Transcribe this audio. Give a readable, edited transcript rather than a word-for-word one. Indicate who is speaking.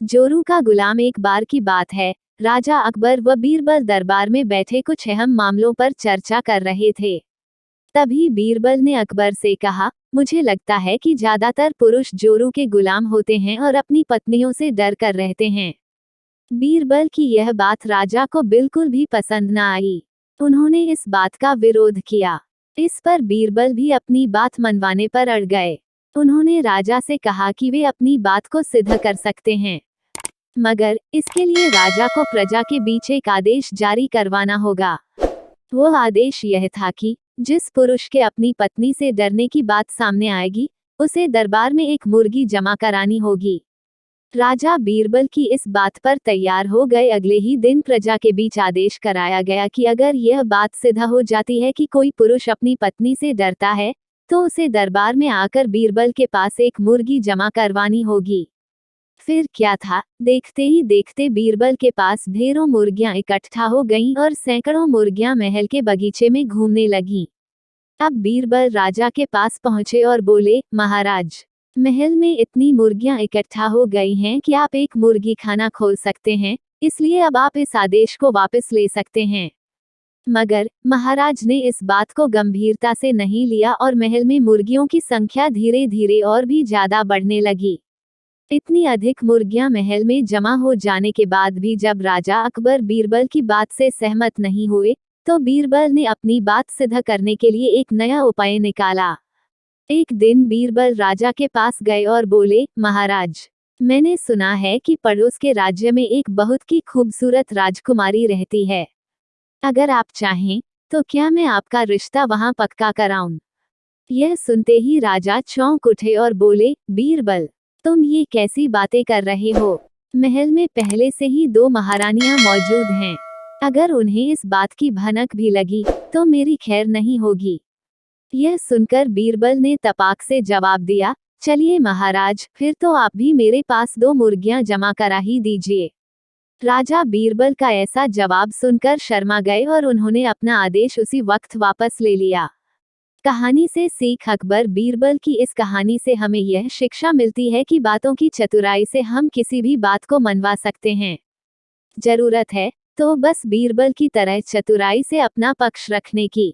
Speaker 1: जोरू का गुलाम। एक बार की बात है, राजा अकबर व बीरबल दरबार में बैठे कुछ अहम मामलों पर चर्चा कर रहे थे। तभी बीरबल ने अकबर से कहा, मुझे लगता है कि ज्यादातर पुरुष जोरू के गुलाम होते हैं और अपनी पत्नियों से डर कर रहते हैं। बीरबल की यह बात राजा को बिल्कुल भी पसंद न आई। उन्होंने इस बात का विरोध किया। इस पर बीरबल भी अपनी बात मनवाने पर अड़ गए। उन्होंने राजा से कहा कि वे अपनी बात को सिद्ध कर सकते हैं, मगर इसके लिए राजा को प्रजा के बीच एक आदेश जारी करवाना होगा। वो आदेश यह था कि जिस पुरुष के अपनी पत्नी से डरने की बात सामने आएगी, उसे दरबार में एक मुर्गी जमा करानी होगी। राजा बीरबल की इस बात पर तैयार हो गए। अगले ही दिन प्रजा के बीच आदेश कराया गया कि अगर यह बात सिद्ध हो जाती है कि कोई पुरुष अपनी पत्नी से डरता है, तो उसे दरबार में आकर बीरबल के पास एक मुर्गी जमा करवानी होगी। फिर क्या था, देखते ही देखते बीरबल के पास ढेरों मुर्गियां इकट्ठा हो गईं और सैकड़ों मुर्गियां महल के बगीचे में घूमने लगीं। अब बीरबल राजा के पास पहुंचे और बोले, महाराज, महल में इतनी मुर्गियां इकट्ठा हो गई हैं कि आप एक मुर्गी खाना खोल सकते हैं, इसलिए अब आप इस आदेश को वापस ले सकते हैं। मगर महाराज ने इस बात को गंभीरता से नहीं लिया और महल में मुर्गियों की संख्या धीरे धीरे और भी ज्यादा बढ़ने लगी। इतनी अधिक मुर्गियां महल में जमा हो जाने के बाद भी जब राजा अकबर बीरबल की बात से सहमत नहीं हुए, तो बीरबल ने अपनी बात सिद्ध करने के लिए एक नया उपाय निकाला। एक दिन बीरबल राजा के पास गए और बोले, महाराज, मैंने सुना है कि पड़ोस के राज्य में एक बहुत की खूबसूरत राजकुमारी रहती है। अगर आप चाहें तो क्या मैं आपका रिश्ता वहां पक्का कराऊं? यह सुनते ही राजा चौंक उठे और बोले, बीरबल, तुम ये कैसी बातें कर रहे हो? महल में पहले से ही 2 महारानियां मौजूद हैं। अगर उन्हें इस बात की भनक भी लगी तो मेरी खैर नहीं होगी। यह सुनकर बीरबल ने तपाक से जवाब दिया, चलिए महाराज, फिर तो आप भी मेरे पास 2 मुर्गियां जमा करा ही दीजिए। राजा बीरबल का ऐसा जवाब सुनकर शर्मा गए और उन्होंने अपना आदेश उसी वक्त वापस ले लिया। कहानी से सीख। अकबर बीरबल की इस कहानी से हमें यह शिक्षा मिलती है कि बातों की चतुराई से हम किसी भी बात को मनवा सकते हैं। जरूरत है तो बस बीरबल की तरह चतुराई से अपना पक्ष रखने की।